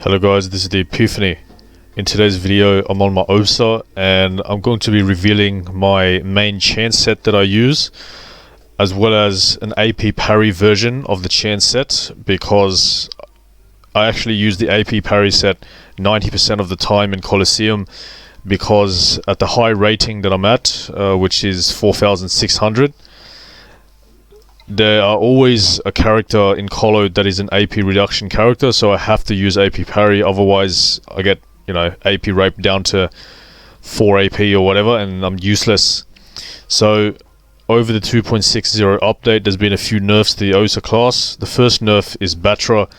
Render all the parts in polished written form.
Hello guys, this is the Epiphany. In today's video I'm on my Osa and I'm going to be revealing my main chance set that I use, as well as an AP parry version of the chance set, because I actually use the AP parry set 90% of the time in Colosseum, because at the high rating that I'm at, which is 4600, there are always a character in Colo that is an AP reduction character, so I have to use AP parry, otherwise I get, AP rape down to 4 AP or whatever, and I'm useless. So over the 2.60 update, there's been a few nerfs to the Osa class. The first nerf is Batra.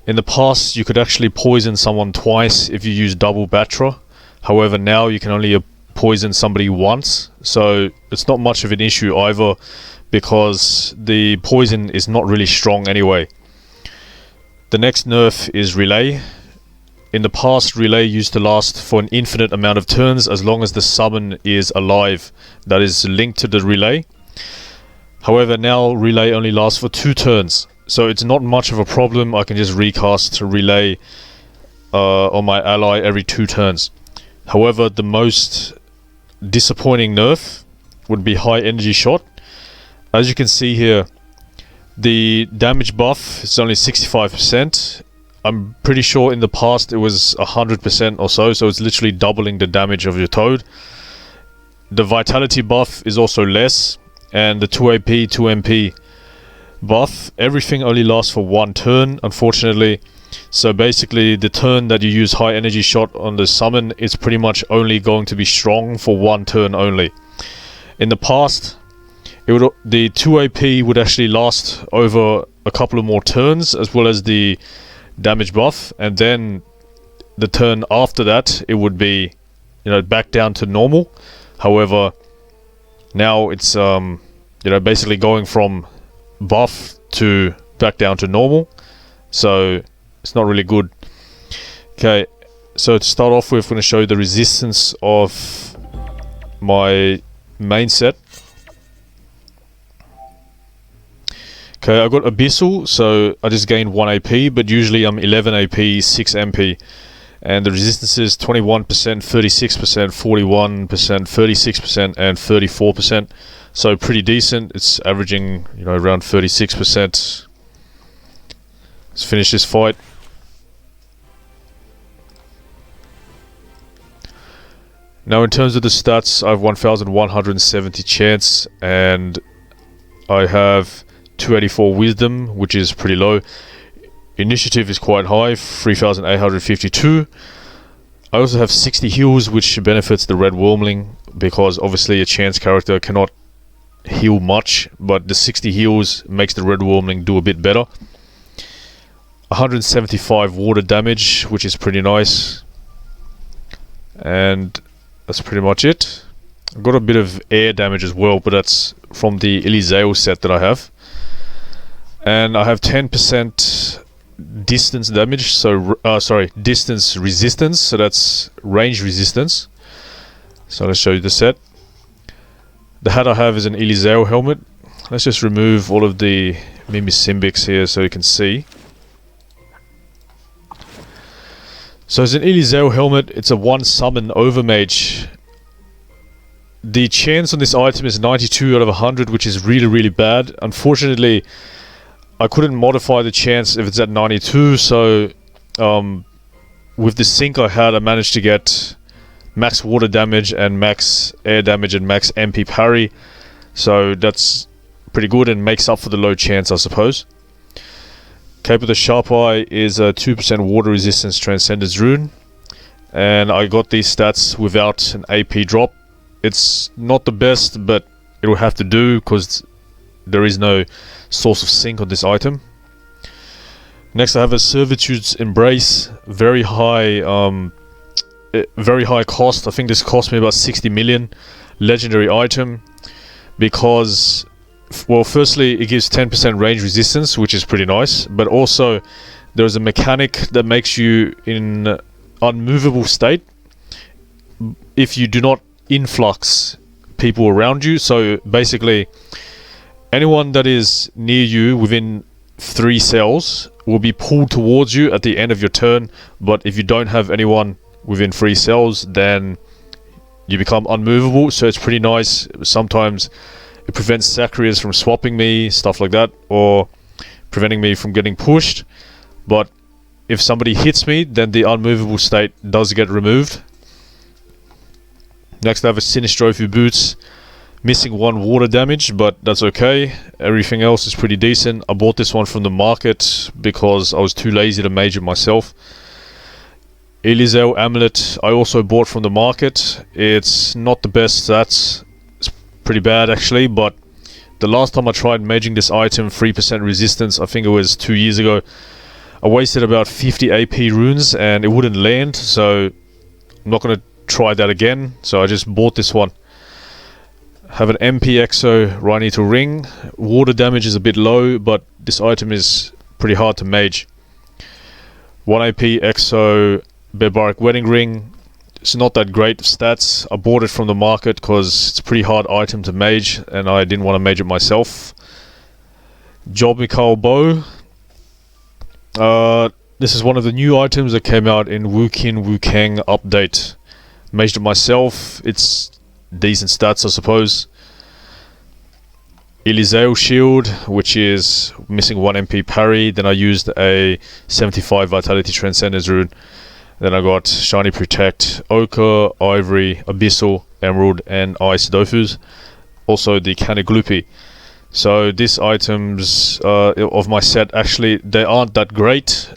In the past, you could actually poison someone twice if you use double Batra. However, now you can only poison somebody once, so it's not much of an issue either, because the poison is not really strong anyway. The next nerf is Relay. In the past, Relay used to last for an infinite amount of turns as long as the summon is alive, that is linked to the Relay. However, now Relay only lasts for 2 turns, so it's not much of a problem. I can just recast Relay on my ally every 2 turns. However, the most disappointing nerf would be High Energy Shot. As you can see here, the damage buff is only 65%. I'm pretty sure in the past it was 100% or so, so it's literally doubling the damage of your Toad. The vitality buff is also less, and the 2 AP, 2 MP buff, everything only lasts for 1 turn, unfortunately. So basically, the turn that you use High Energy Shot on the summon is pretty much only going to be strong for 1 turn only. In the past, the 2 AP would actually last over a couple of more turns, as well as the damage buff, and then the turn after that it would be, back down to normal. However, now it's basically going from buff to back down to normal, so it's not really good. Okay, so to start off with, I'm going to show you the resistance of my main set. Okay, I got Abyssal, so I just gained 1 AP, but usually I'm 11 AP, 6 MP. And the resistance is 21%, 36%, 41%, 36%, and 34%. So pretty decent. It's averaging, around 36%. Let's finish this fight. Now in terms of the stats, I have 1170 chance, and I have 284 wisdom, which is pretty low. Initiative is quite high, 3852. I also have 60 heals, which benefits the red wormling, because obviously a chance character cannot heal much, but the 60 heals makes the red wormling do a bit better. 175 water damage, which is pretty nice, and that's pretty much it. I've got a bit of air damage as well, but that's from the Eliseo set that I have. And I have 10% distance damage, so distance resistance, so that's range resistance. So let's show you the set. The hat I have is an Eliseo helmet. Let's just remove all of the Mimisimbics here so you can see. So it's an Eliseo helmet, it's a 1 summon overmage. The chance on this item is 92 out of 100, which is really bad. Unfortunately, I couldn't modify the chance if it's at 92, so with the sync I had, I managed to get max water damage and max air damage and max MP parry, so that's pretty good and makes up for the low chance, I suppose. Cape of the Sharp Eye is a 2% water resistance Transcendence rune, and I got these stats without an AP drop. It's not the best, but it will have to do because there is no source of sync on this item. Next I have a Servitude Embrace, very high cost. I think this cost me about 60 million. Legendary item, because, well, firstly it gives 10% range resistance, which is pretty nice, but also there's a mechanic that makes you in unmovable state if you do not influx people around you. So basically, anyone that is near you within 3 cells will be pulled towards you at the end of your turn, but if you don't have anyone within 3 cells, then you become unmovable. So it's pretty nice. Sometimes it prevents Sacrias from swapping me, stuff like that, or preventing me from getting pushed. But if somebody hits me, then the unmovable state does get removed. Next I have a Sinister boots, missing 1 water damage, but that's okay. Everything else is pretty decent. I bought this one from the market because I was too lazy to mage it myself. Elizel amulet I also bought from the market. It's not the best stats. It's pretty bad actually, but the last time I tried maging this item, 3% resistance, I think it was 2 years ago, I wasted about 50 AP runes and it wouldn't land, so I'm not going to try that again, so I just bought this one. Have an MP Exo Rhinital Ring. Water damage is a bit low, but this item is pretty hard to mage. 1 AP Exo Barbaric Wedding Ring. It's not that great stats. I bought it from the market because it's a pretty hard item to mage and I didn't want to mage it myself. Job Mikhail Bow. This is one of the new items that came out in Wukin Wukang update. Maged it myself. It's decent stats, I suppose. Elizel Shield, which is missing 1 MP parry. Then I used a 75 Vitality Transcendence rune. Then I got Shiny Protect, Ochre, Ivory, Abyssal, Emerald, and Ice Dofus. Also the Caniglupi. So these items of my set, actually, they aren't that great.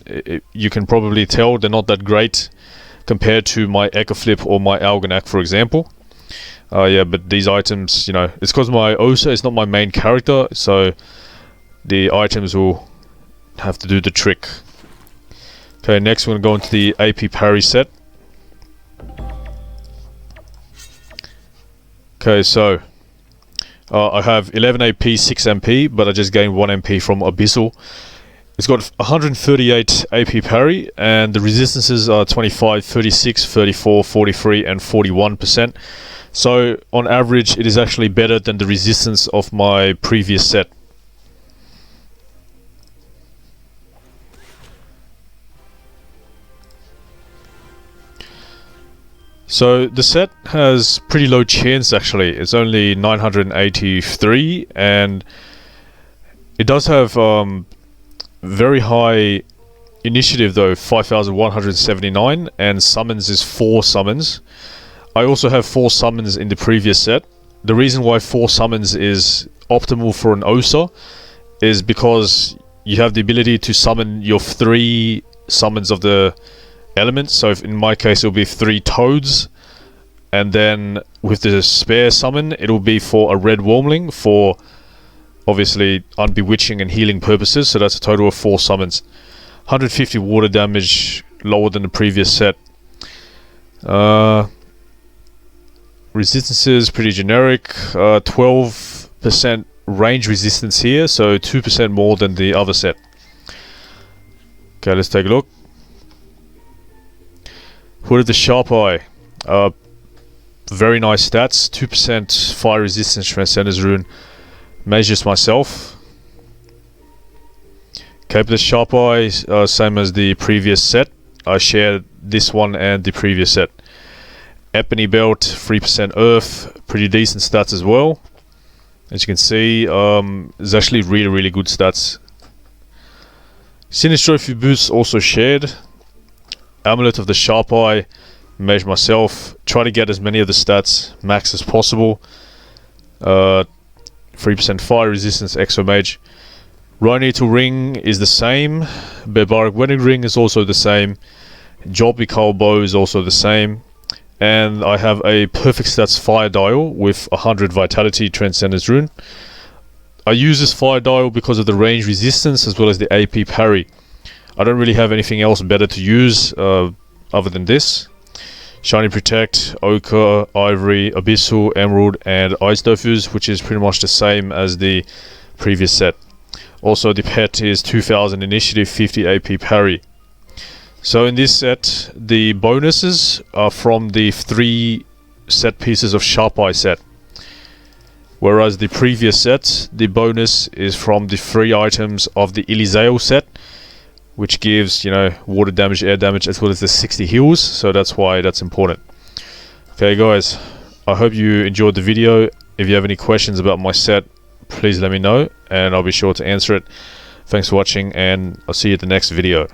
You can probably tell they're not that great compared to my Echo Flip or my Algonac, for example. Yeah, but these items, you know, it's because my Osa is not my main character, so the items will have to do the trick. Okay, next we're going to go into the AP parry set. Okay, so I have 11 AP, 6 MP, but I just gained 1 MP from Abyssal. It's got 138 AP parry, and the resistances are 25, 36, 34, 43, and 41%. So, on average, it is actually better than the resistance of my previous set. So the set has pretty low chance actually. It's only 983 and it does have very high initiative though, 5179, and summons is 4 summons. I also have 4 summons in the previous set. The reason why 4 summons is optimal for an Osa is because you have the ability to summon your 3 summons of the elements. So if in my case it'll be 3 toads, and then with the spare summon it'll be for a red wormling for obviously unbewitching and healing purposes. So that's a total of 4 summons. 150 water damage, lower than the previous set. Resistances pretty generic. 12% range resistance here, so 2% more than the other set. Okay, let's take a look. Hood of the Sharp Eye. Very nice stats. 2% fire resistance Transcendence rune. Measures myself. Cape of the Sharp Eye, same as the previous set. I shared this one and the previous set. Ebony Belt, 3% earth. Pretty decent stats as well. As you can see, it's actually really good stats. Sinister boots also shared. Amulet of the Sharp Eye, measure myself. Try to get as many of the stats max as possible. 3% fire resistance, Exo Mage. Rhinital Ring is the same. Barbaric Wedding Ring is also the same. Job Mikhail Bow is also the same. And I have a perfect stats fire dial with 100 vitality Transcendence rune. I use this fire dial because of the range resistance as well as the AP parry. I don't really have anything else better to use other than this. Shiny Protect, Ochre, Ivory, Abyssal, Emerald, and Ice Dofus, which is pretty much the same as the previous set. Also, the pet is 2000 initiative, 50 AP parry. So in this set, the bonuses are from the 3 set pieces of Sharp Eye set. Whereas the previous set, the bonus is from the 3 items of the Eliseo set, which gives, you know, water damage, air damage, as well as the 60 heals, so that's why that's important. Okay guys, I hope you enjoyed the video. If you have any questions about my set, please let me know, and I'll be sure to answer it. Thanks for watching, and I'll see you at the next video.